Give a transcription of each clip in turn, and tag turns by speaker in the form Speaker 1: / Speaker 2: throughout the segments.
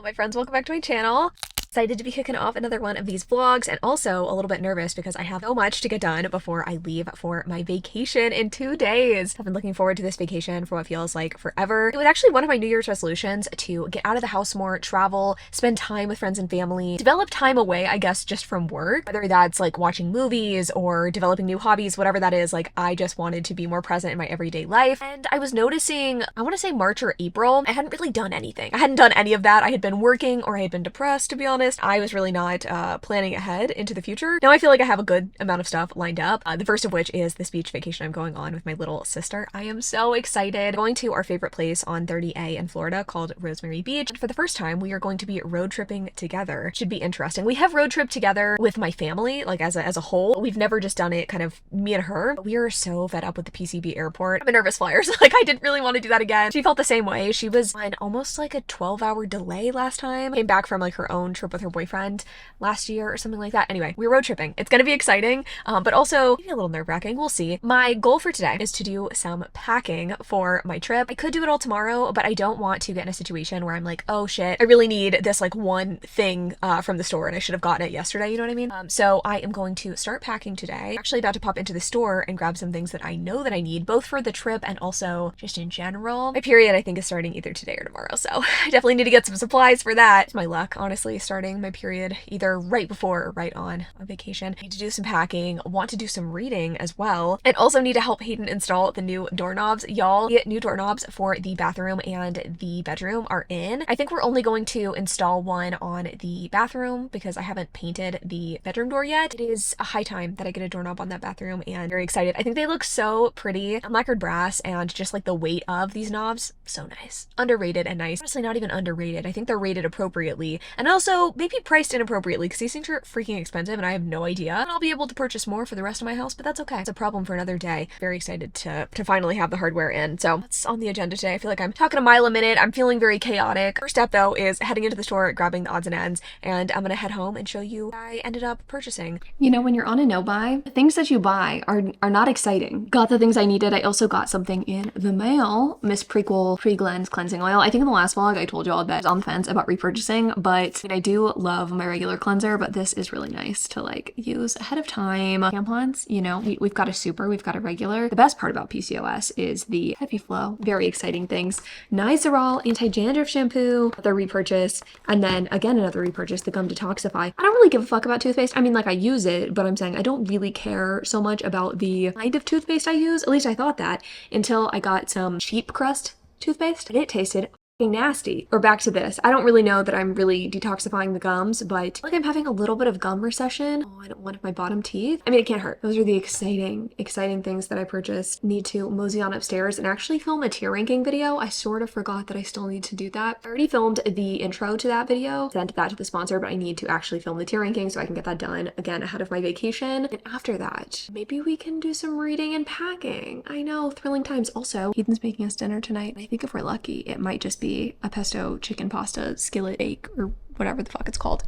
Speaker 1: My friends, welcome back to my channel. Excited to be kicking off another one of these vlogs, and also a little bit nervous because I have so much to get done before I leave for my vacation in 2 days. I've been looking forward to this vacation for what feels like forever. It was actually one of my New Year's resolutions to get out of the house more, travel, spend time with friends and family, develop time away, I guess, just from work, whether that's like watching movies or developing new hobbies, whatever that is. Like, I just wanted to be more present in my everyday life. And I was noticing, I want to say March or April, I hadn't really done anything. I hadn't done any of that. I had been working, or I had been depressed, to be honest. I was really not planning ahead into the future. Now I feel like I have a good amount of stuff lined up. The first of which is this beach vacation I'm going on with my little sister. I am so excited. Going to our favorite place on 30A in Florida called Rosemary Beach. And for the first time, we are going to be road tripping together. Should be interesting. We have road trip together with my family, like as a whole. We've never just done it kind of me and her. We are so fed up with the PCB airport. I'm a nervous flyer, so like I didn't really want to do that again. She felt the same way. She was on almost like a 12-hour delay last time. Came back from like her own trip with her boyfriend last year or something like that. Anyway, we're road tripping. It's gonna be exciting, but also maybe a little nerve-wracking. We'll see. My goal for today is to do some packing for my trip. I could do it all tomorrow, but I don't want to get in a situation where I'm like, oh shit, I really need this like one thing from the store and I should have gotten it yesterday, you know what I mean? So I am going to start packing today. I'm actually about to pop into the store and grab some things that I know that I need, both for the trip and also just in general. My period, I think, is starting either today or tomorrow, so I definitely need to get some supplies for that. It's my luck, honestly, starting my period either right before or right on a vacation. Need to do some packing, want to do some reading as well, and also need to help Hayden install the new doorknobs. Y'all, the new doorknobs for the bathroom and the bedroom are in. I think we're only going to install one on the bathroom because I haven't painted the bedroom door yet. It is a high time that I get a doorknob on that bathroom, and I'm very excited. I think they look so pretty. Lacquered brass, and just like the weight of these knobs, so nice. Underrated and nice. Honestly, not even underrated. I think they're rated appropriately, and also maybe priced inappropriately because these things are freaking expensive and I have no idea. And I'll be able to purchase more for the rest of my house, but that's okay. It's a problem for another day. Very excited to finally have the hardware in. So that's on the agenda today. I feel like I'm talking a mile a minute. I'm feeling very chaotic. First step though is heading into the store, grabbing the odds and ends, and I'm gonna head home and show you what I ended up purchasing.
Speaker 2: You know, when you're on a no-buy, the things that you buy are not exciting. Got the things I needed. I also got something in the mail. Miss Prequel Pre-Cleanse Cleansing Oil. I think in the last vlog I told you all that I was on the fence about repurchasing, but I do love my regular cleanser, but this is really nice to like use ahead of time. Tampons, you know, we've got a super, we've got a regular. The best part about PCOS is the heavy flow. Very exciting things. Nizoral anti-dandruff shampoo, another repurchase, and then again another repurchase, the gum detoxify. I don't really give a fuck about toothpaste. I mean, like, I use it, but I'm saying I don't really care so much about the kind of toothpaste I use. At least I thought that until I got some cheap crust toothpaste, and it tasted nasty. Or back to this. I don't really know that I'm really detoxifying the gums, but I feel like I'm having a little bit of gum recession on one of my bottom teeth. I mean, it can't hurt. Those are the exciting things that I purchased. Need to mosey on upstairs and actually film a tier ranking video. I sort of forgot that I still need to do that. I already filmed the intro to that video, sent that to the sponsor, but I need to actually film the tier ranking so I can get that done again ahead of my vacation. And after that, maybe we can do some reading and packing. I know, thrilling times. Also, Ethan's making us dinner tonight. I think if we're lucky, it might just be a pesto chicken pasta skillet bake or whatever the fuck it's called.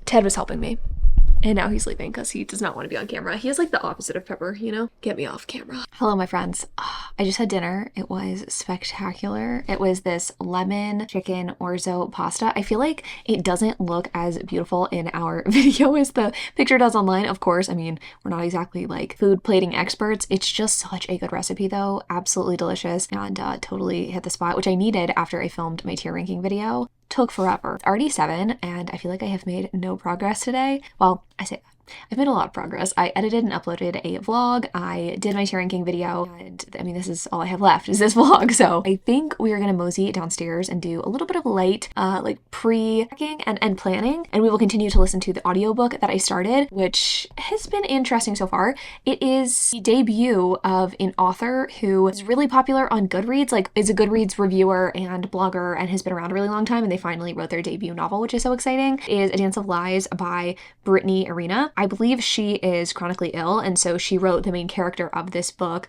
Speaker 2: Ted was helping me, and now he's leaving because he does not want to be on camera. He is like the opposite of Pepper, you know? Get me off camera. Hello, my friends. I just had dinner. It was spectacular. It was this lemon chicken orzo pasta. I feel like it doesn't look as beautiful in our video as the picture does online. Of course, I mean, we're not exactly like food plating experts. It's just such a good recipe though. Absolutely delicious, and totally hit the spot, which I needed after I filmed my tier ranking video. Took forever. It's already 7, and I feel like I have made no progress today. Well, I say that. I've made a lot of progress. I edited and uploaded a vlog. I did my tier ranking video, and I mean, this is all I have left is this vlog. So I think we are gonna mosey downstairs and do a little bit of light, like pre-packing and planning. And we will continue to listen to the audiobook that I started, which has been interesting so far. It is the debut of an author who is really popular on Goodreads, like is a Goodreads reviewer and blogger and has been around a really long time. And they finally wrote their debut novel, which is so exciting. It is A Dance of Lies by Brittany Arena.
Speaker 1: I believe she is chronically ill, and so she wrote the main character of this book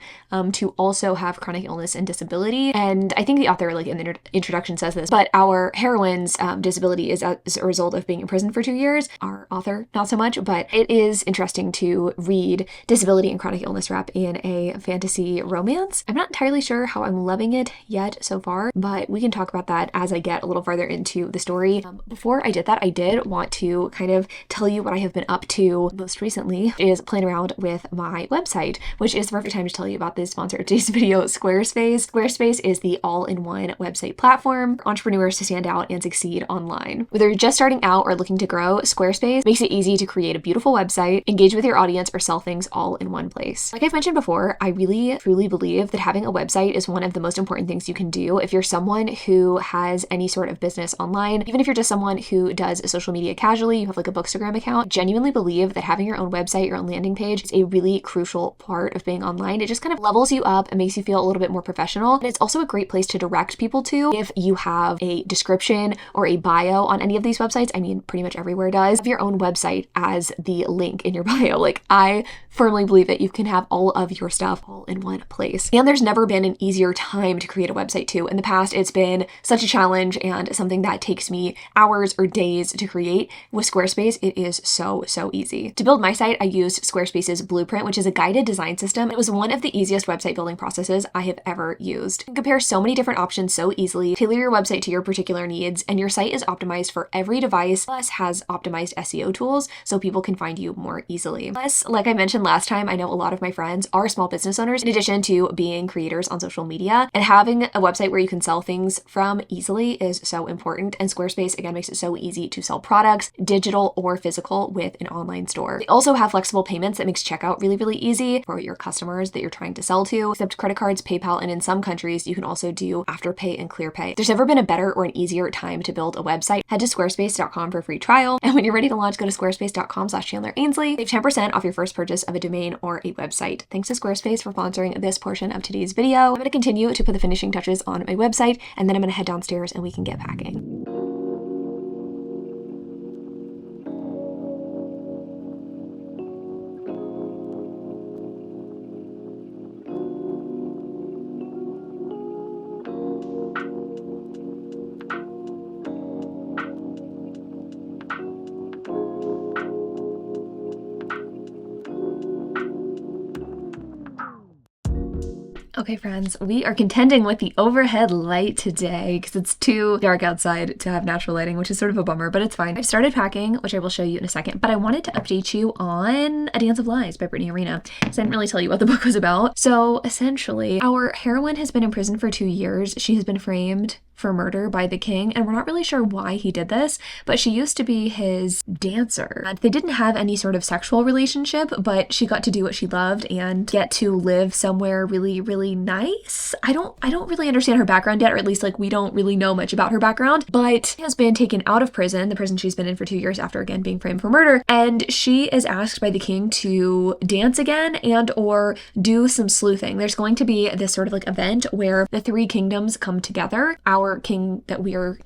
Speaker 1: to also have chronic illness and disability. And I think the author, like in the introduction, says this, but our heroine's disability is as a result of being in prison for 2 years. Our author, not so much, but it is interesting to read disability and chronic illness wrap in a fantasy romance. I'm not entirely sure how I'm loving it yet so far, but we can talk about that as I get a little farther into the story. Before I did that, I did want to kind of tell you what I have been up to most recently, is playing around with my website, which is the perfect time to tell you about this sponsor of today's video, Squarespace. Squarespace is the all-in-one website platform for entrepreneurs to stand out and succeed online. Whether you're just starting out or looking to grow, Squarespace makes it easy to create a beautiful website, engage with your audience, or sell things all in one place. Like I've mentioned before, I really truly believe that having a website is one of the most important things you can do if you're someone who has any sort of business online. Even if you're just someone who does social media casually, you have like a Bookstagram account, genuinely believe that having your own website, your own landing page is a really crucial part of being online. It just kind of levels you up and makes you feel a little bit more professional. And it's also a great place to direct people to if you have a description or a bio on any of these websites. I mean, pretty much everywhere does. Have your own website as the link in your bio. Like, I firmly believe that you can have all of your stuff all in one place. And there's never been an easier time to create a website too. In the past, it's been such a challenge and something that takes me hours or days to create. With Squarespace, it is so easy. To build my site, I used Squarespace's Blueprint, which is a guided design system. It was one of the easiest website building processes I have ever used. You can compare so many different options so easily, tailor your website to your particular needs, and your site is optimized for every device, plus has optimized SEO tools so people can find you more easily. Plus, like I mentioned last time, I know a lot of my friends are small business owners in addition to being creators on social media, and having a website where you can sell things from easily is so important. And Squarespace, again, makes it so easy to sell products, digital or physical, with an online store. They also have flexible payments that makes checkout really easy for your customers that you're trying to sell to, except credit cards, PayPal, and in some countries, you can also do Afterpay and ClearPay. There's never been a better or an easier time to build a website. Head to squarespace.com for a free trial. And when you're ready to launch, go to squarespace.com/chandler.ainsley. Save 10% off your first purchase of a domain or a website. Thanks to Squarespace for sponsoring this portion of today's video. I'm going to continue to put the finishing touches on my website, and then I'm going to head downstairs and we can get packing. Okay, friends, we are contending with the overhead light today because it's too dark outside to have natural lighting, which is sort of a bummer, but it's fine. I've started packing, which I will show you in a second, but I wanted to update you on A Dance of Lies by Brittany Arena. So I didn't really tell you what the book was about. So essentially, our heroine has been in prison for 2 years. She has been framed for murder by the king, and we're not really sure why he did this, but she used to be his dancer. They didn't have any sort of sexual relationship, but she got to do what she loved and get to live somewhere really nice. I don't really understand her background yet, or at least like we don't really know much about her background, but she has been taken out of prison, the prison she's been in for 2 years after again being framed for murder, and she is asked by the king to dance again and or do some sleuthing. There's going to be this sort of like event where the three kingdoms come together. Our king that we are,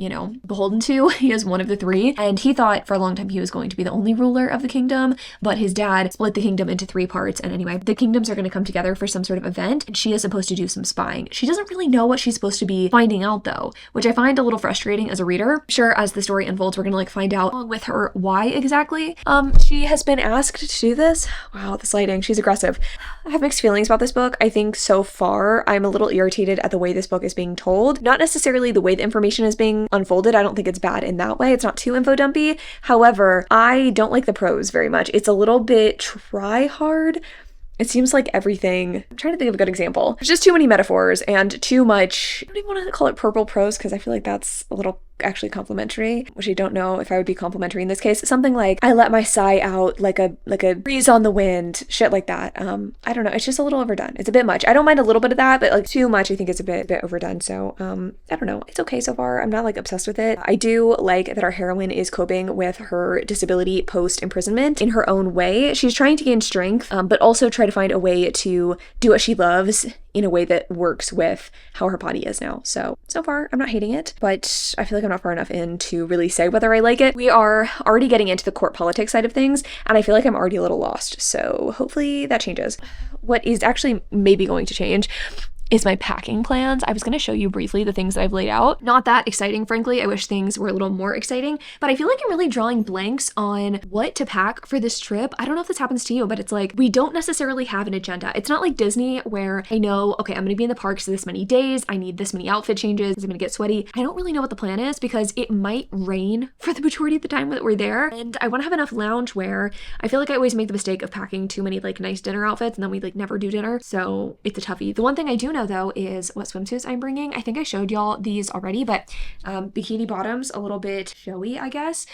Speaker 1: beholden to, he is one of the three, and he thought for a long time he was going to be the only ruler of the kingdom, but his dad split the kingdom into 3 parts, and anyway, the kingdoms are going to come together for some sort of event, and she is supposed to do some spying. She doesn't really know what she's supposed to be finding out though, which I find a little frustrating as a reader. I'm sure as the story unfolds, we're going to find out along with her why exactly she has been asked to do this. Wow, this lighting, she's aggressive. I have mixed feelings about this book. I think so far I'm a little irritated at the way this book is being told. Not necessarily the way the information is being unfolded. I don't think it's bad in that way. It's not too info dumpy. However, I don't like the prose very much. It's a little bit try hard. It seems like everything, I'm trying to think of a good example. There's just too many metaphors and too much, I don't even want to call it purple prose because I feel like that's a little actually complimentary, which I don't know if I would be complimentary in this case. Something like, I let my sigh out like a breeze on the wind, shit like that. I don't know. It's just a little overdone. It's a bit much. I don't mind a little bit of that, but like too much, I think it's a bit overdone. So, I don't know. It's okay so far. I'm not like obsessed with it. I do like that our heroine is coping with her disability post imprisonment in her own way. She's trying to gain strength, but also try to find a way to do what she loves in a way that works with how her body is now. So far, I'm not hating it, but I feel like I'm not far enough in to really say whether I like it. We are already getting into the court politics side of things, and I feel like I'm already a little lost. So hopefully that changes. What is actually maybe going to change is my packing plans. I was going to show you briefly the things that I've laid out. Not that exciting, frankly. I wish things were a little more exciting, but I feel like I'm really drawing blanks on what to pack for this trip. I don't know if this happens to you, but it's like we don't necessarily have an agenda. It's not like Disney where I know, okay, I'm going to be in the parks this many days. I need this many outfit changes. I'm going to get sweaty. I don't really know what the plan is because it might rain for the majority of the time that we're there. And I want to have enough loungewear. I feel like I always make the mistake of packing too many like nice dinner outfits and then we like never do dinner. So it's a toughie. The one thing I do know though is what swimsuits I'm bringing. I think I showed y'all these already, but bikini bottoms, a little bit showy, I guess,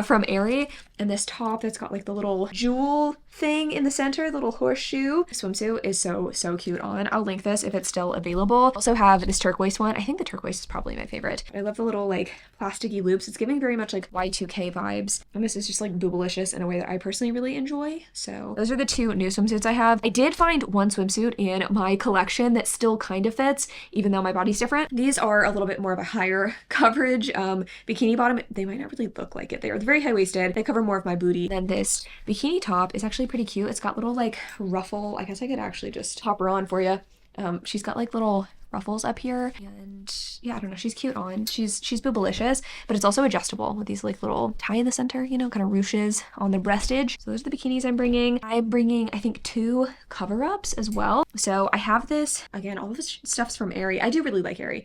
Speaker 1: from Aerie, and this top that's got like the little jewel thing in the center, the little horseshoe. The swimsuit is so cute on. I'll link this if it's still available. Also have this turquoise one. I think the turquoise is probably my favorite. I love the little like plasticky loops. It's giving very much like Y2K vibes. And this is just like boobalicious in a way that I personally really enjoy. So those are the two new swimsuits I have. I did find one swimsuit in my collection that still kind of fits, even though my body's different. These are a little bit more of a higher coverage bikini bottom. They might not really look like it. They are very high-waisted. They cover more of my booty. Then this bikini top is actually pretty cute. It's got little like ruffle. I guess I could actually just pop her on for you. She's got like little ruffles up here, and yeah, I don't know, she's cute on. She's boobalicious, but it's also adjustable with these like little tie in the center, you know, kind of ruches on the breastage. So those are the bikinis I'm bringing. I'm bringing, I think, 2 cover-ups as well. So I have this, again, all of this stuff's from Aerie. I do really like Aerie.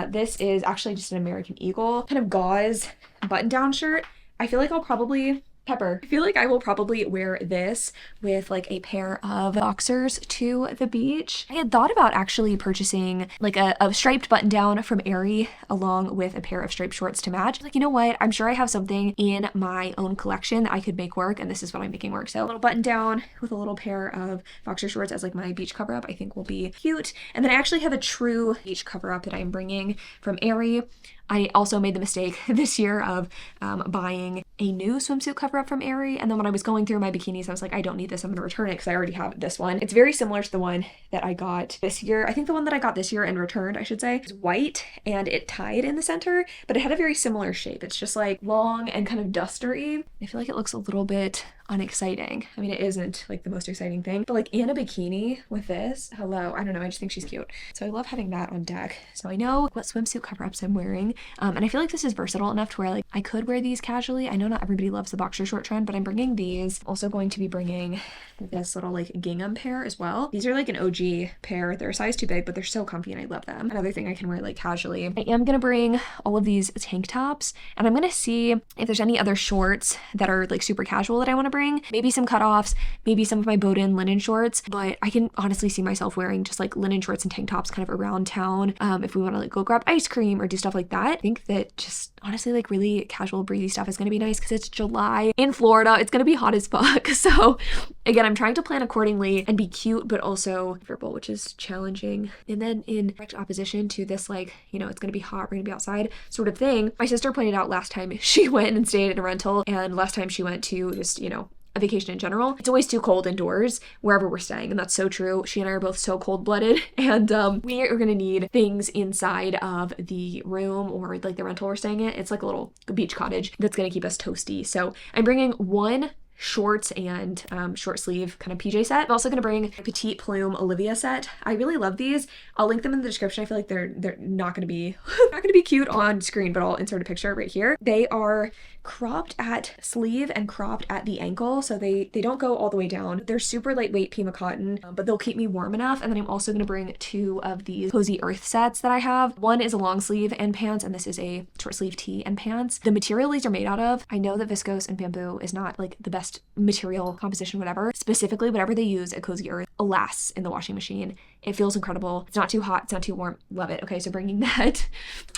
Speaker 1: This is actually just an American Eagle kind of gauze button-down shirt. I feel like I'll probably Pepper. I feel like I will probably wear this with like a pair of boxers to the beach. I had thought about actually purchasing like a striped button down from Aerie along with a pair of striped shorts to match. Like, you know what? I'm sure I have something in my own collection that I could make work, and this is what I'm making work. So a little button down with a little pair of boxer shorts as like my beach cover up I think will be cute. And then I actually have a true beach cover up that I'm bringing from Aerie. I also made the mistake this year of buying a new swimsuit cover up from Aerie, and then when I was going through my bikinis, I was like, I don't need this, I'm gonna return it because I already have this one. It's very similar to the one that I got this year. I think the one that I got this year and returned, I should say, is white and it tied in the center, but it had a very similar shape. It's just like long and kind of dustery. I feel like it looks a little bit unexciting. I mean, it isn't like the most exciting thing, but like in a bikini with this, hello, I don't know, I just think she's cute. So I love having that on deck. So I know what swimsuit cover-ups I'm wearing, and I feel like this is versatile enough to where like I could wear these casually. I know not everybody loves the boxer short trend, but I'm bringing these. Also going to be bringing this little like gingham pair as well. These are like an OG pair. They're a size too big, but they're so comfy and I love them. Another thing I can wear like casually. I am gonna bring all of these tank tops, and I'm gonna see if there's any other shorts that are like super casual that I want to bring. Maybe some cutoffs, maybe some of my Bowden linen shorts, but I can honestly see myself wearing just like linen shorts and tank tops kind of around town if we want to like go grab ice cream or do stuff like that. I think that just honestly like really casual breezy stuff is going to be nice because it's July in Florida. It's going to be hot as fuck. So again, I'm trying to plan accordingly and be cute but also comfortable, which is challenging. And then in direct opposition to this like, you know, it's going to be hot, we're going to be outside sort of thing, my sister pointed out last time she went and stayed in a rental, and last time she went to just, you know, a vacation in general, it's always too cold indoors wherever we're staying, and that's so true. She and I are both so cold-blooded, and we are gonna need things inside of the room or like the rental we're staying in. It's like a little beach cottage that's gonna keep us toasty. So I'm bringing one shorts and short sleeve kind of PJ set. I'm also going to bring a Petite Plume Olivia set. I really love these. I'll link them in the description. I feel like they're not going to be not going to be cute on screen, but I'll insert a picture right here. They are cropped at sleeve and cropped at the ankle, so they don't go all the way down. They're super lightweight Pima cotton, but they'll keep me warm enough. And then I'm also going to bring 2 of these Cozy Earth sets that I have. One is a long sleeve and pants, and this is a short sleeve tee and pants. The material these are made out of, I know that viscose and bamboo is not like the best material composition, whatever. Specifically, whatever they use at Cozy Earth lasts in the washing machine. It feels incredible. It's not too hot. It's not too warm. Love it. Okay, so bringing that.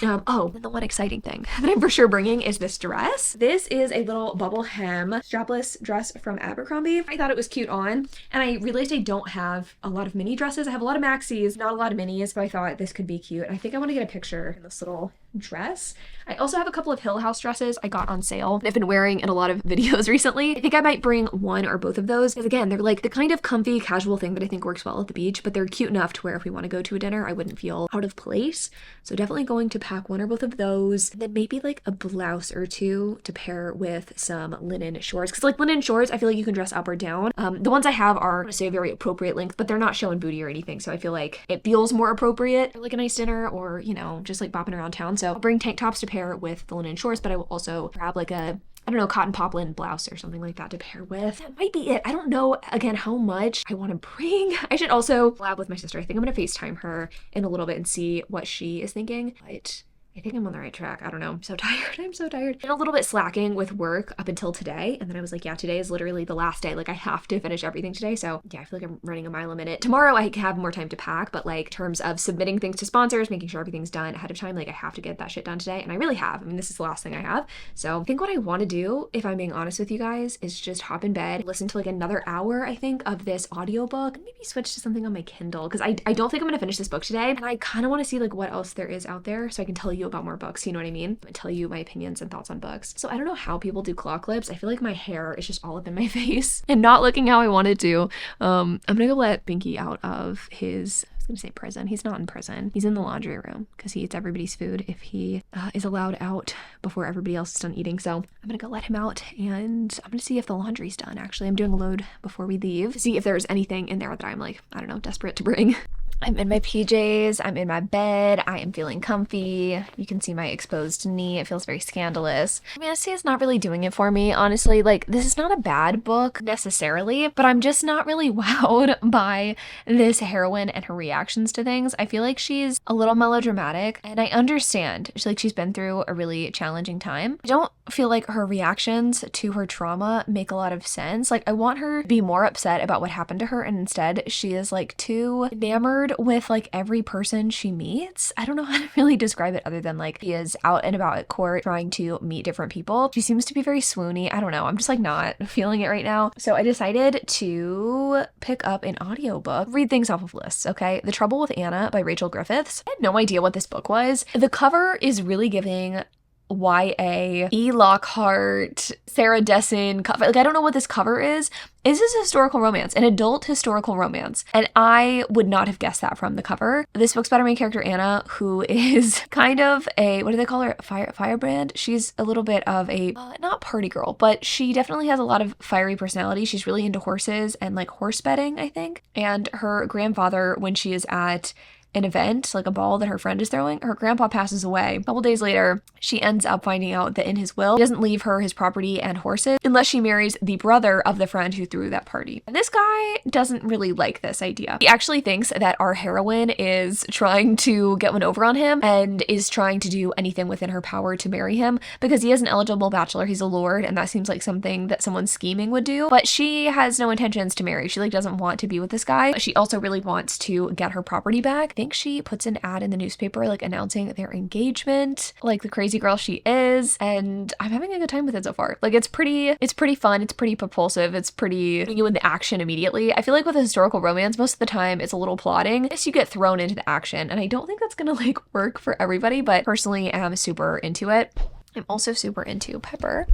Speaker 1: Oh, and the one exciting thing that I'm for sure bringing is this dress. This is a little bubble hem strapless dress from Abercrombie. I thought it was cute on, and I realized I don't have a lot of mini dresses. I have a lot of maxis, not a lot of minis, but I thought this could be cute. And I think I want to get a picture in this little dress. I also have a couple of Hill House dresses I got on sale. I've been wearing in a lot of videos recently. I think I might bring one or both of those because again, they're like the kind of comfy casual thing that I think works well at the beach, but they're cute enough enough to where if we want to go to a dinner, I wouldn't feel out of place. So definitely going to pack one or both of those. And then maybe like a blouse or two to pair with some linen shorts. Because like linen shorts, I feel like you can dress up or down. The ones I have are, I want to say, a very appropriate length, but they're not showing booty or anything. So I feel like it feels more appropriate for like a nice dinner or, you know, just like bopping around town. So I'll bring tank tops to pair with the linen shorts, but I will also grab like a, I don't know, cotton poplin blouse or something like that to pair with. That might be it. I don't know, again, how much I want to bring. I should also collab with my sister. I think I'm going to FaceTime her in a little bit and see what she is thinking. But I think I'm on the right track. I don't know. I'm so tired. I'm so tired. Been a little bit slacking with work up until today. And then I was like, yeah, today is literally the last day. Like I have to finish everything today. So yeah, I feel like I'm running a mile a minute. Tomorrow I have more time to pack, but like in terms of submitting things to sponsors, making sure everything's done ahead of time, like I have to get that shit done today. And I really have. I mean, this is the last thing I have. So I think what I want to do, if I'm being honest with you guys, is just hop in bed, listen to like another hour, I think, of this audiobook, and maybe switch to something on my Kindle. Cause I don't think I'm gonna finish this book today. And I kind of want to see like what else there is out there so I can tell you about more books. You know what I mean? And tell you my opinions and thoughts on books. So I don't know how people do claw clips. I feel like my hair is just all up in my face and not looking how I want it to. I'm gonna go let Binky out of his, I was gonna say prison. He's not in prison. He's in the laundry room because he eats everybody's food if he is allowed out before everybody else is done eating. So I'm gonna go let him out and I'm gonna see if the laundry's done. Actually, I'm doing a load before we leave to see if there's anything in there that I'm like, I don't know, desperate to bring. I'm in my PJs, I'm in my bed, I am feeling comfy. You can see my exposed knee, it feels very scandalous. I mean, honestly, it's not really doing it for me, honestly. Like, this is not a bad book necessarily, but I'm just not really wowed by this heroine and her reactions to things. I feel like she's a little melodramatic, and I understand. She's been through a really challenging time. I don't feel like her reactions to her trauma make a lot of sense. Like, I want her to be more upset about what happened to her, and instead she is like too enamored with like every person she meets. I don't know how to really describe it other than like she is out and about at court trying to meet different people. She seems to be very swoony. I don't know. I'm just like not feeling it right now. So I decided to pick up an audiobook, read things off of lists, okay? The Trouble with Anna by Rachel Griffiths. I had no idea what this book was. The cover is really giving YA, E. Lockhart, Sarah Dessen cover. Like, I don't know what this cover is. Is this a historical romance? An adult historical romance? And I would not have guessed that from the cover. This book's about our main character, Anna, who is kind of a, what do they call her? Firebrand? She's a little bit of a, not party girl, but she definitely has a lot of fiery personality. She's really into horses and like horse betting, I think. And her grandfather, when she is at an event, like a ball that her friend is throwing, her grandpa passes away. A couple days later, she ends up finding out that in his will, he doesn't leave her his property and horses unless she marries the brother of the friend who threw that party. And this guy doesn't really like this idea. He actually thinks that our heroine is trying to get one over on him and is trying to do anything within her power to marry him because he is an eligible bachelor. He's a lord, and that seems like something that someone scheming would do. But she has no intentions to marry. She like doesn't want to be with this guy. She also really wants to get her property back. I think she puts an ad in the newspaper like announcing their engagement, like the crazy girl she is, and I'm having a good time with it so far. Like it's pretty fun, it's pretty propulsive, it's pretty putting you in the action immediately. I feel like with a historical romance, most of the time it's a little plotting. Yes, you get thrown into the action, and I don't think that's gonna like work for everybody, but personally I'm super into it. I'm also super into Pepper,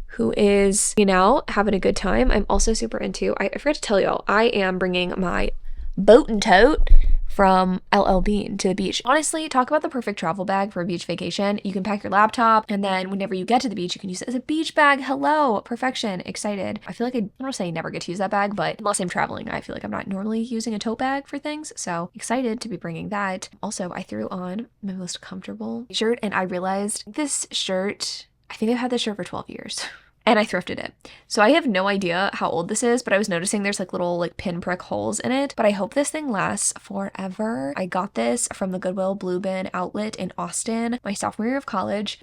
Speaker 1: who is, you know, having a good time. I'm also super into, I forgot to tell y'all, I am bringing my boat and tote from LL Bean to the beach. Honestly, talk about the perfect travel bag for a beach vacation. You can pack your laptop, and then whenever you get to the beach, you can use it as a beach bag. Hello, perfection, excited. I feel like I don't want to say I never get to use that bag, but unless I'm traveling, I feel like I'm not normally using a tote bag for things. So excited to be bringing that. Also, I threw on my most comfortable shirt, and I realized this shirt, I think I've had this shirt for 12 years. And I thrifted it. So I have no idea how old this is, but I was noticing there's like little like pinprick holes in it. But I hope this thing lasts forever. I got this from the Goodwill Blue Bin outlet in Austin my sophomore year of college.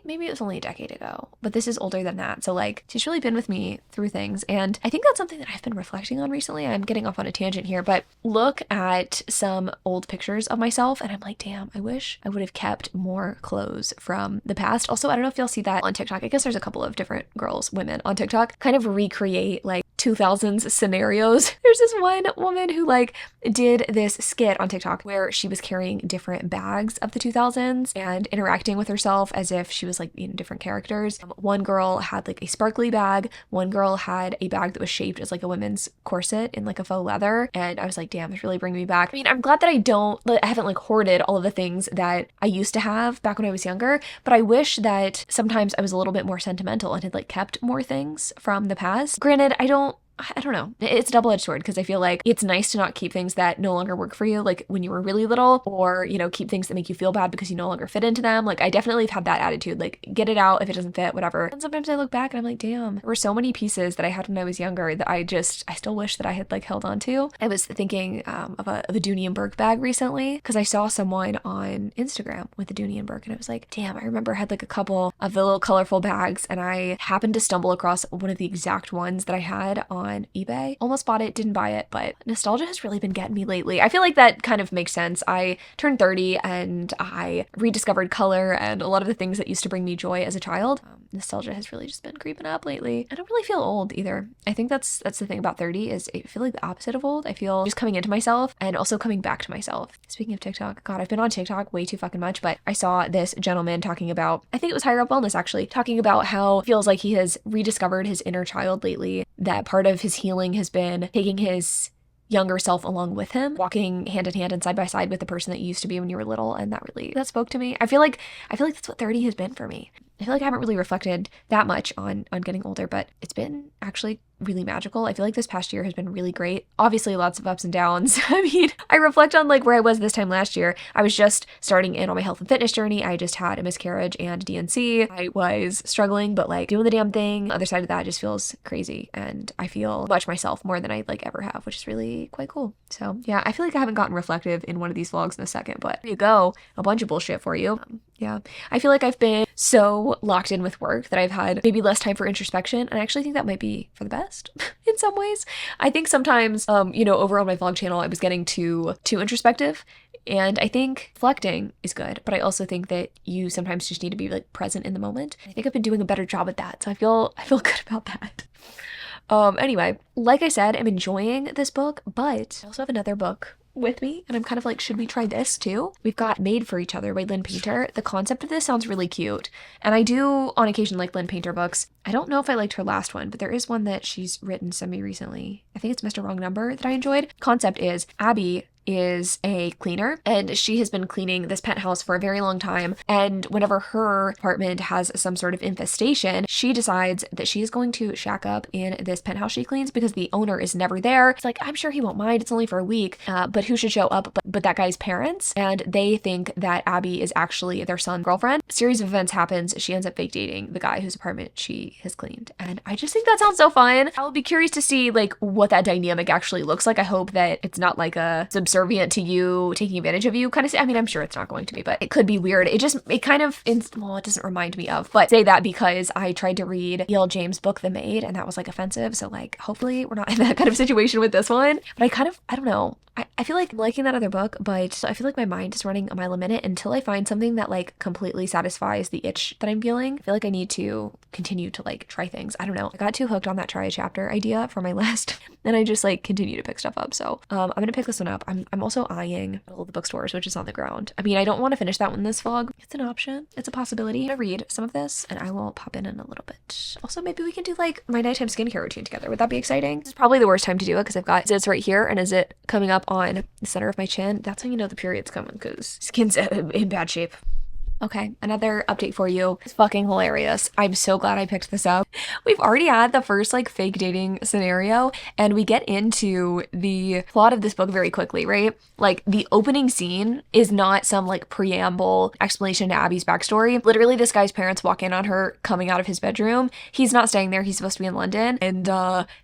Speaker 1: Maybe it was only a decade ago, but this is older than that. So like she's really been with me through things. And I think that's something that I've been reflecting on recently. I'm getting off on a tangent here, but look at some old pictures of myself and I'm like, damn, I wish I would have kept more clothes from the past. Also, I don't know if y'all see that on TikTok. I guess there's a couple of different women on TikTok kind of recreate like 2000s scenarios. There's this one woman who like did this skit on TikTok where she was carrying different bags of the 2000s and interacting with herself as if she was like, you know, different characters. One girl had like a sparkly bag. One girl had a bag that was shaped as like a women's corset in like a faux leather. And I was like, damn, this really bringing me back. I mean, I'm glad that I haven't like hoarded all of the things that I used to have back when I was younger, but I wish that sometimes I was a little bit more sentimental and had like kept more things from the past. Granted, I don't know. It's a double-edged sword because I feel like it's nice to not keep things that no longer work for you, like when you were really little, or, you know, keep things that make you feel bad because you no longer fit into them. Like, I definitely have had that attitude, like, get it out if it doesn't fit, whatever. And sometimes I look back and I'm like, damn, there were so many pieces that I had when I was younger that I still wish that I had, like, held on to. I was thinking of a Dooney & Burke bag recently because I saw someone on Instagram with a Dooney & Burke and I was like, damn, I remember I had, like, a couple of the little colorful bags and I happened to stumble across one of the exact ones that I had on eBay. Almost bought it, didn't buy it, but nostalgia has really been getting me lately. I feel like that kind of makes sense. I turned 30 and I rediscovered color and a lot of the things that used to bring me joy as a child. Nostalgia has really just been creeping up lately. I don't really feel old either. I think that's the thing about 30 is I feel like the opposite of old. I feel just coming into myself and also coming back to myself. Speaking of TikTok, God, I've been on TikTok way too fucking much, but I saw this gentleman talking about, I think it was Higher Up Wellness actually, talking about how it feels like he has rediscovered his inner child lately, that part of his healing has been taking his younger self along with him, walking hand in hand and side by side with the person that you used to be when you were little, and that spoke to me. I feel like that's what 30 has been for me. I feel like I haven't really reflected that much on getting older, but it's been actually really magical. I feel like this past year has been really great. Obviously lots of ups and downs. I mean, I reflect on like where I was this time last year. I was just starting in on my health and fitness journey. I just had a miscarriage and DNC. I was struggling, but like doing the damn thing. The other side of that just feels crazy. And I feel much myself more than I like ever have, which is really quite cool. So yeah, I feel like I haven't gotten reflective in one of these vlogs in a second, but there you go. A bunch of bullshit for you. Yeah, I feel like I've been so locked in with work that I've had maybe less time for introspection. And I actually think that might be for the best in some ways. I think sometimes, you know, over on my vlog channel, I was getting too introspective. And I think reflecting is good, but I also think that you sometimes just need to be like present in the moment. I think I've been doing a better job at that. So I feel good about that. Anyway, like I said, I'm enjoying this book, but I also have another book with me and I'm kind of like, should we try this too? We've got Maid for Each Other by Lynn Painter. The concept of this sounds really cute, and I do on occasion like Lynn Painter books. I don't know if I liked her last one, but there is one that she's written semi-recently. I think it's Mr. Wrong Number that I enjoyed. Concept is Abby is a cleaner and she has been cleaning this penthouse for a very long time, and whenever her apartment has some sort of infestation, she decides that she is going to shack up in this penthouse she cleans because the owner is never there. It's like, I'm sure he won't mind, it's only for a week, but who should show up but that guy's parents, and they think that Abby is actually their son's girlfriend. A series of events happens, she ends up fake dating the guy whose apartment she has cleaned, and I just think that sounds so fun. I'll be curious to see like what that dynamic actually looks like. I hope that it's not like a subservient to you, taking advantage of you kind of. I mean, I'm sure it's not going to be, but it could be weird. It doesn't remind me of, but say that because I tried to read E.L. James' book, The Maid, and that was like offensive. So like, hopefully we're not in that kind of situation with this one, but I don't know. I feel like I'm liking that other book, but I feel like my mind is running a mile a minute until I find something that like completely satisfies the itch that I'm feeling. I feel like I need to continue to like try things. I don't know. I got too hooked on that try a chapter idea for my list and I just like continue to pick stuff up. So I'm gonna pick this one up. I'm also eyeing all the bookstores, which is on the ground. I mean, I don't want to finish that one in this vlog. It's an option. It's a possibility. I'm gonna read some of this and I will pop in a little bit. Also, maybe we can do like my nighttime skincare routine together. Would that be exciting? This is probably the worst time to do it because I've got zits right here, and is it coming up on the center of my chin? That's how you know the period's coming, because skin's in bad shape. Okay, another update for you. It's fucking hilarious. I'm so glad I picked this up. We've already had the first like fake dating scenario, and we get into the plot of this book very quickly, right? Like the opening scene is not some like preamble explanation to Abby's backstory. Literally, this guy's parents walk in on her coming out of his bedroom. He's not staying there. He's supposed to be in London. And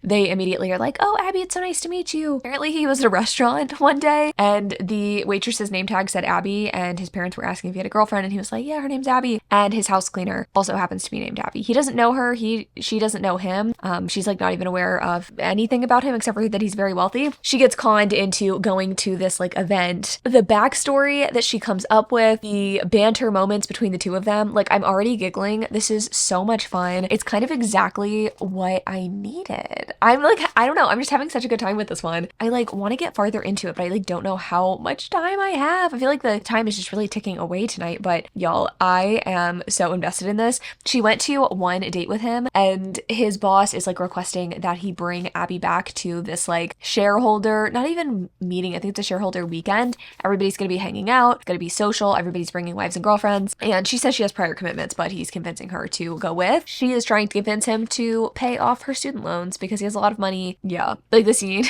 Speaker 1: they immediately are like, oh, Abby, it's so nice to meet you. Apparently he was at a restaurant one day and the waitress's name tag said Abby, and his parents were asking if he had a girlfriend, and he was is like, yeah, her name's Abby. And his house cleaner also happens to be named Abby. He doesn't know her. She doesn't know him. She's like not even aware of anything about him except for that he's very wealthy. She gets conned into going to this like event. The backstory that she comes up with, the banter moments between the two of them, like I'm already giggling. This is so much fun. It's kind of exactly what I needed. I'm like, I don't know. I'm just having such a good time with this one. I like want to get farther into it, but I like don't know how much time I have. I feel like the time is just really ticking away tonight, but y'all, I am so invested in this. She went to one date with him and his boss is like requesting that he bring Abby back to this like shareholder, not even meeting, I think it's a shareholder weekend. Everybody's gonna be hanging out, gonna be social, everybody's bringing wives and girlfriends. And she says she has prior commitments, but he's convincing her to go with. She is trying to convince him to pay off her student loans because he has a lot of money. Yeah, like the scene.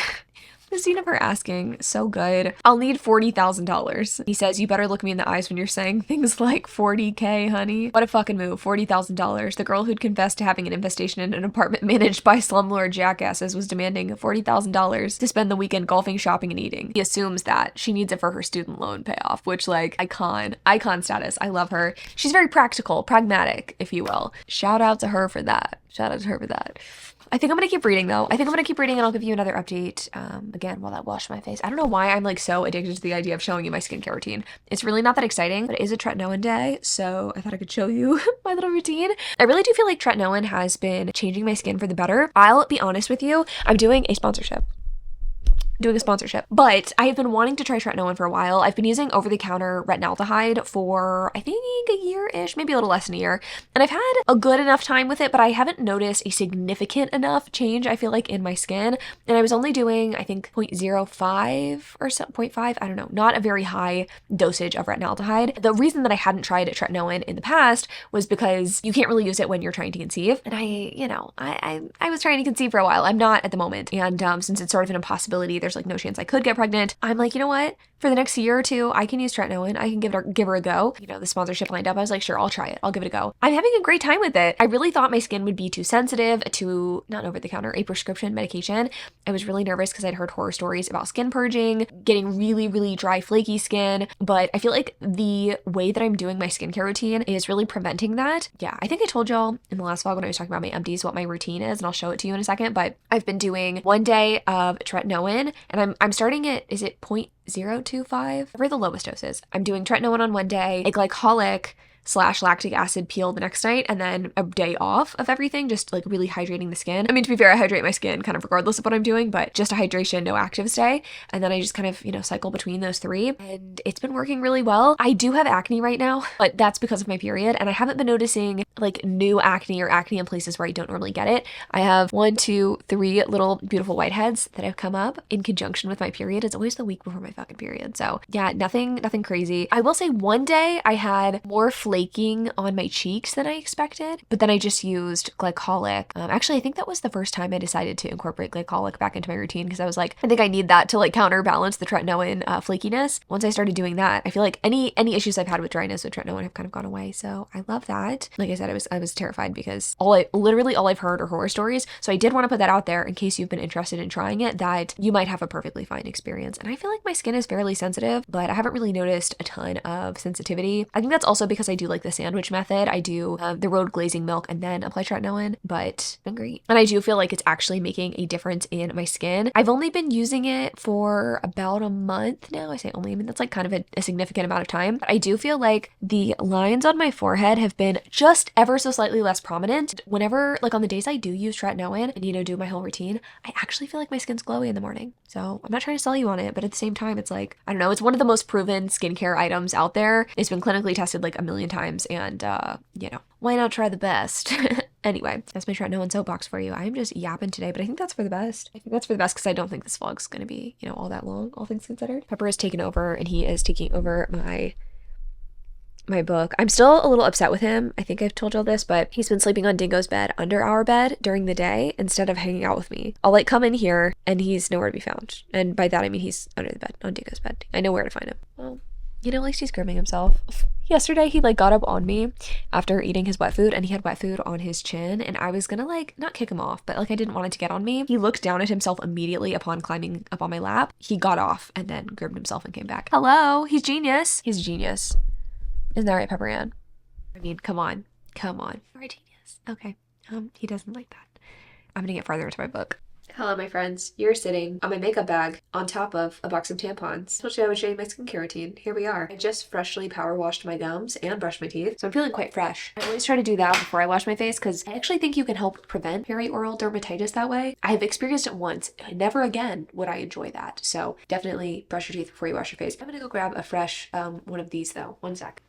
Speaker 1: The scene of her asking, so good. I'll need $40,000. He says, you better look me in the eyes when you're saying things like 40K, honey. What a fucking move. $40,000. The girl who'd confessed to having an infestation in an apartment managed by slumlord jackasses was demanding $40,000 to spend the weekend golfing, shopping, and eating. He assumes that she needs it for her student loan payoff, which like icon status. I love her. She's very practical, pragmatic, if you will. Shout out to her for that. I think I'm gonna keep reading though. I think I'm gonna keep reading and I'll give you another update again while I wash my face. I don't know why I'm like so addicted to the idea of showing you my skincare routine. It's really not that exciting, but it is a tretinoin day, so I thought I could show you my little routine. I really do feel like tretinoin has been changing my skin for the better. I'll be honest with you, I'm doing a sponsorship, but I have been wanting to try tretinoin for a while. I've been using over-the-counter retinaldehyde for I think a year-ish, maybe a little less than a year, and I've had a good enough time with it, but I haven't noticed a significant enough change, I feel like, in my skin. And I was only doing, I think, 0.05 or so, 0.5, I don't know, not a very high dosage of retinaldehyde. The reason that I hadn't tried tretinoin in the past was because you can't really use it when you're trying to conceive, and I was trying to conceive for a while. I'm not at the moment, and since it's sort of an impossibility, there's like no chance I could get pregnant. I'm like, you know what? For the next year or two, I can use tretinoin. I can give her a go. You know, the sponsorship lined up. I was like, sure, I'll try it. I'll give it a go. I'm having a great time with it. I really thought my skin would be too sensitive to not over the counter, a prescription medication. I was really nervous because I'd heard horror stories about skin purging, getting really, really dry, flaky skin. But I feel like the way that I'm doing my skincare routine is really preventing that. Yeah, I think I told y'all in the last vlog when I was talking about my empties what my routine is, and I'll show it to you in a second. But I've been doing one day of tretinoin, and I'm starting at, is it 0.025? Whatever the lowest dose is. I'm doing tretinoin on one day, a glycolic / lactic acid peel the next night, and then a day off of everything, just like really hydrating the skin. I mean, to be fair, I hydrate my skin kind of regardless of what I'm doing, but just a hydration, no actives day. And then I just kind of, cycle between those three, and it's been working really well. I do have acne right now, but that's because of my period, and I haven't been noticing like new acne or acne in places where I don't normally get it. I have 1, 2, 3 little beautiful whiteheads that have come up in conjunction with my period. It's always the week before my fucking period. So yeah, nothing crazy. I will say one day I had more flaking on my cheeks than I expected, but then I just used glycolic. Actually, I think that was the first time I decided to incorporate glycolic back into my routine, because I was like, I think I need that to like counterbalance the tretinoin flakiness. Once I started doing that, I feel like any issues I've had with dryness with tretinoin have kind of gone away. So I love that. Like I said, I was terrified because literally all I've heard are horror stories. So I did want to put that out there in case you've been interested in trying it, that you might have a perfectly fine experience. And I feel like my skin is fairly sensitive, but I haven't really noticed a ton of sensitivity. I think that's also because I do like the sandwich method. I do the road glazing milk and then apply tretinoin, but it's been great. And I do feel like it's actually making a difference in my skin. I've only been using it for about a month now. I say only, I mean, that's like kind of a significant amount of time. But I do feel like the lines on my forehead have been just ever so slightly less prominent. Whenever, like on the days I do use tretinoin and, do my whole routine, I actually feel like my skin's glowy in the morning. So I'm not trying to sell you on it, but at the same time, it's like, I don't know, it's one of the most proven skincare items out there. It's been clinically tested like a million times, and why not try the best? Anyway, that's my tretinoin soapbox for you. I'm just yapping today, but I think that's for the best. I think that's for the best because I don't think this vlog's gonna be, all that long, all things considered. Pepper has taken over, and he is taking over my book. I'm still a little upset with him. I think I've told y'all this, but he's been sleeping on Dingo's bed under our bed during the day instead of hanging out with me. I'll like come in here and he's nowhere to be found. And by that I mean he's under the bed, on Dingo's bed. I know where to find him. Well, at least he's grooming himself. Yesterday he like got up on me after eating his wet food, and he had wet food on his chin, and I was gonna like not kick him off, but like I didn't want it to get on me. He looked down at himself immediately upon climbing up on my lap. He got off and then groomed himself and came back. Hello, he's genius. He's genius. Isn't that right, Pepper Ann? I mean, come on. Come on. All right, genius. Okay. He doesn't like that. I'm gonna get farther into my book. Hello, my friends. You're sitting on my makeup bag on top of a box of tampons. I told you I would show you my skincare routine. Here we are. I just freshly power washed my gums and brushed my teeth, so I'm feeling quite fresh. I always try to do that before I wash my face because I actually think you can help prevent perioral dermatitis that way. I have experienced it once, and never again would I enjoy that. So definitely brush your teeth before you wash your face. I'm gonna go grab a fresh one of these though. One sec.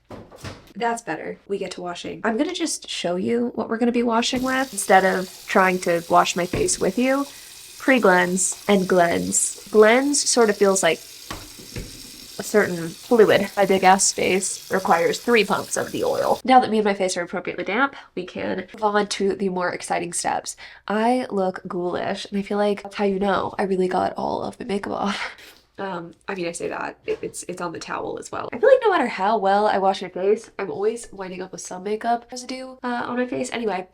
Speaker 1: That's better. We get to washing. I'm gonna just show you what we're gonna be washing with instead of trying to wash my face with you. Pre-glens and glens. Glens sort of feels like a certain fluid. My big ass face requires 3 pumps of the oil. Now that me and my face are appropriately damp, we can move on to the more exciting steps. I look ghoulish, and I feel like that's how you know I really got all of my makeup off. I mean, I say that it's on the towel as well. I feel like no matter how well I wash my face, I'm always winding up with some makeup residue on my face. Anyway,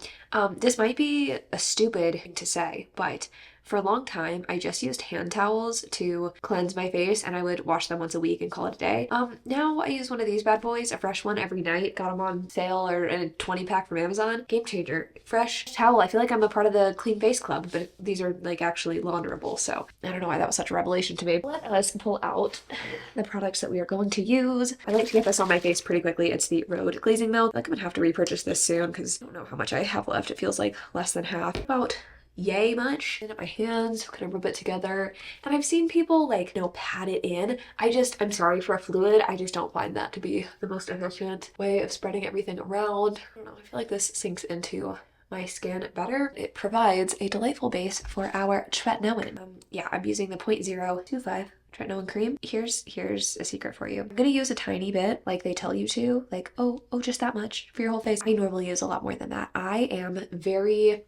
Speaker 1: this might be a stupid thing to say, but for a long time, I just used hand towels to cleanse my face, and I would wash them once a week and call it a day. Now I use one of these bad boys, a fresh one every night. Got them on sale or in a 20-pack from Amazon. Game changer. Fresh towel. I feel like I'm a part of the clean face club, but these are like actually launderable, so I don't know why that was such a revelation to me. Let us pull out the products that we are going to use. I like to get this on my face pretty quickly. It's the Road Glazing Milk. I think I'm gonna have to repurchase this soon because I don't know how much I have left. It feels like less than half. About yay much. And my hands, kind of rub it together. And I've seen people like, pat it in. I'm sorry for a fluid. I just don't find that to be the most efficient way of spreading everything around. I don't know. I feel like this sinks into my skin better. It provides a delightful base for our tretinoin. Yeah, I'm using the 0.025 tretinoin cream. Here's a secret for you. I'm gonna use a tiny bit, like they tell you to, like oh just that much for your whole face. I normally use a lot more than that. I am very,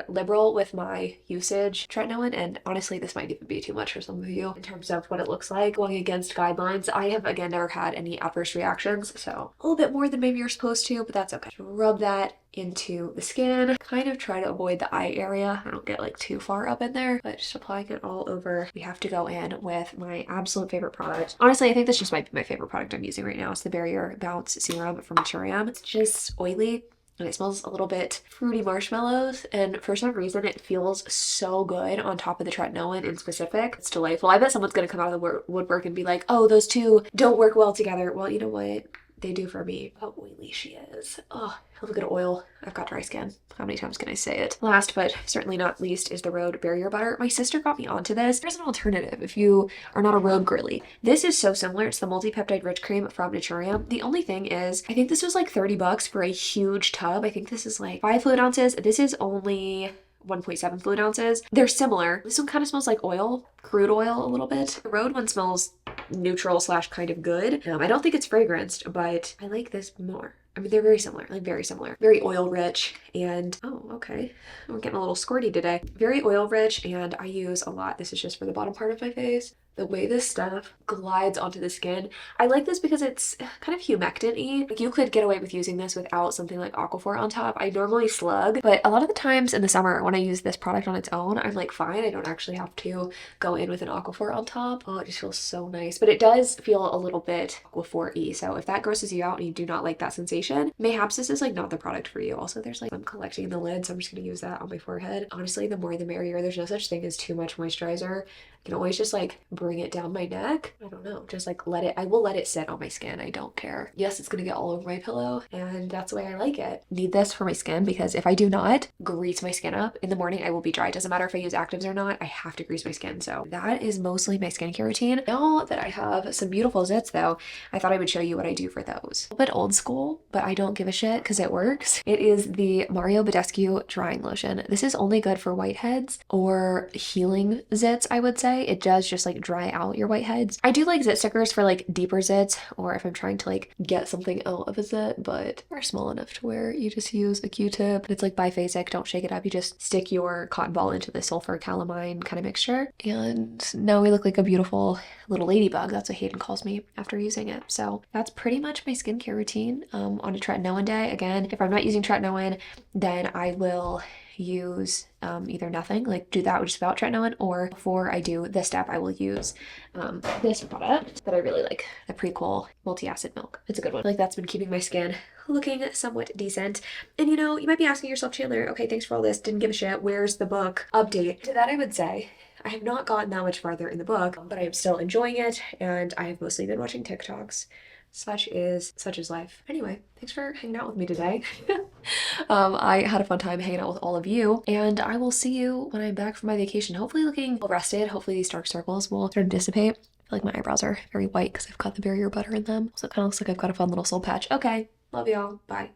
Speaker 1: liberal with my usage tretinoin, and honestly this might even be too much for some of you in terms of what it looks like. Going against guidelines, I have again never had any adverse reactions, so a little bit more than maybe you're supposed to, but that's okay. Rub that into the skin. Kind of try to avoid the eye area. I don't get like too far up in there, but just applying it all over. We have to go in with my absolute favorite product. Honestly, I think this just might be my favorite product I'm using right now. It's the Barrier Bounce Serum from Naturium. It's just oily, and it smells a little bit fruity marshmallows, and for some reason it feels so good on top of the tretinoin in specific. It's delightful. I bet someone's gonna come out of the woodwork and be like, oh, those two don't work well together. Well, you know what? They do for me. How oily she is. Oh, I love a good oil. I've got dry skin. How many times can I say it? Last but certainly not least is the Road Barrier Butter. My sister got me onto this. There's an alternative if you are not a road girly. This is so similar. It's the multi-peptide rich cream from Naturium. The only thing is, I think this was like $30 for a huge tub. I think this is like 5 fluid ounces. This is only 1.7 fluid ounces. They're similar. This one kind of smells like oil, crude oil a little bit. The Road one smells neutral / kind of good. I don't think it's fragranced, but I like this more. I mean, they're very similar, like very similar. Very oil rich, and oh, okay. I'm getting a little squirty today. Very oil rich, and I use a lot. This is just for the bottom part of my face. The way this stuff glides onto the skin. I like this because it's kind of humectant-y. Like you could get away with using this without something like Aquaphor on top. I normally slug, but a lot of the times in the summer when I use this product on its own, I'm like, fine, I don't actually have to go in with an Aquaphor on top. Oh, it just feels so nice. But it does feel a little bit Aquaphor-y. So if that grosses you out and you do not like that sensation, mayhaps this is like not the product for you. Also, there's like, I'm collecting the lid, so I'm just gonna use that on my forehead. Honestly, the more the merrier. There's no such thing as too much moisturizer. I can always just like bring it down my neck. I don't know, just like I will let it sit on my skin. I don't care. Yes, it's gonna get all over my pillow, and that's the way I like it. Need this for my skin because if I do not grease my skin up in the morning, I will be dry. It doesn't matter if I use actives or not, I have to grease my skin. So that is mostly my skincare routine. Now that I have some beautiful zits though, I thought I would show you what I do for those. A little bit old school, but I don't give a shit because it works. It is the Mario Badescu drying lotion. This is only good for whiteheads or healing zits, I would say. It does just like dry out your whiteheads. I do like zit stickers for like deeper zits or if I'm trying to like get something out of a zit, but they're small enough to where you just use a Q-tip. It's like biphasic, don't shake it up. You just stick your cotton ball into the sulfur calamine kind of mixture. And now we look like a beautiful little ladybug. That's what Hayden calls me after using it. So that's pretty much my skincare routine on a tretinoin day. Again, if I'm not using tretinoin, then I will use either nothing, like do that just without tretinoin, or before I do this step, I will use this product that I really like, the Prequel multi-acid milk. It's a good one. Like that's been keeping my skin looking somewhat decent. And you know, you might be asking yourself, Chandler, okay, thanks for all this, didn't give a shit, where's the book update? To that I would say, I have not gotten that much farther in the book, but I am still enjoying it, and I have mostly been watching TikToks. Such is life. Anyway, thanks for hanging out with me today. I had a fun time hanging out with all of you, and I will see you when I'm back from my vacation. Hopefully looking well rested. Hopefully these dark circles will start to dissipate. I feel like my eyebrows are very white because I've got the barrier butter in them. So it kind of looks like I've got a fun little soul patch. Okay, love y'all. Bye.